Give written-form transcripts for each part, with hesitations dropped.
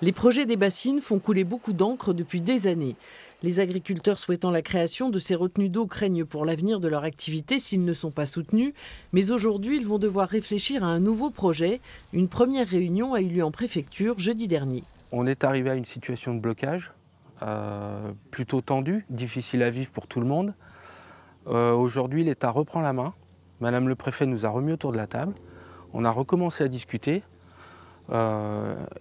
Les projets des bassines font couler beaucoup d'encre depuis des années. Les agriculteurs souhaitant la création de ces retenues d'eau craignent pour l'avenir de leur activité s'ils ne sont pas soutenus. Mais aujourd'hui, ils vont devoir réfléchir à un nouveau projet. Une première réunion a eu lieu en préfecture jeudi dernier. On est arrivé à une situation de blocage plutôt tendue, difficile à vivre pour tout le monde. Aujourd'hui, l'État reprend la main. Madame le préfet nous a remis autour de la table. On a recommencé à discuter.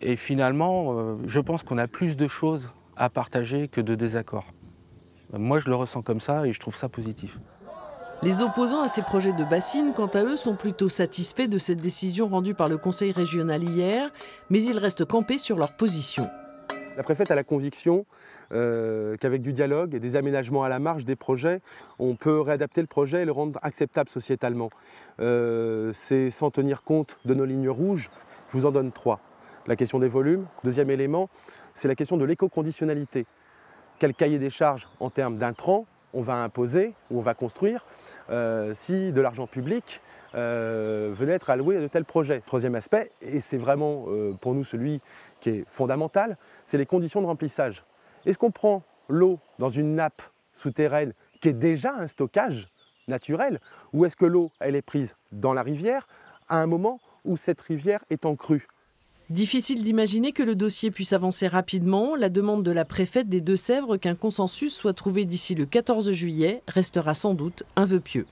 Et finalement, je pense qu'on a plus de choses à partager que de désaccords. Moi, je le ressens comme ça et je trouve ça positif. Les opposants à ces projets de bassines, quant à eux, sont plutôt satisfaits de cette décision rendue par le Conseil régional hier, mais ils restent campés sur leur position. La préfète a la conviction qu'avec du dialogue et des aménagements à la marge des projets, on peut réadapter le projet et le rendre acceptable sociétalement. C'est sans tenir compte de nos lignes rouges. Je vous en donne 3. La question des volumes. Deuxième élément, c'est la question de l'éco-conditionnalité. Quel cahier des charges en termes d'intrants on va imposer ou on va construire si de l'argent public venait être alloué à de tels projets. Troisième aspect, et c'est vraiment pour nous celui qui est fondamental, c'est les conditions de remplissage. Est-ce qu'on prend l'eau dans une nappe souterraine qui est déjà un stockage naturel, ou est-ce que l'eau elle est prise dans la rivière à un moment où cette rivière est en crue? Difficile d'imaginer que le dossier puisse avancer rapidement. La demande de la préfète des Deux-Sèvres qu'un consensus soit trouvé d'ici le 14 juillet restera sans doute un vœu pieux.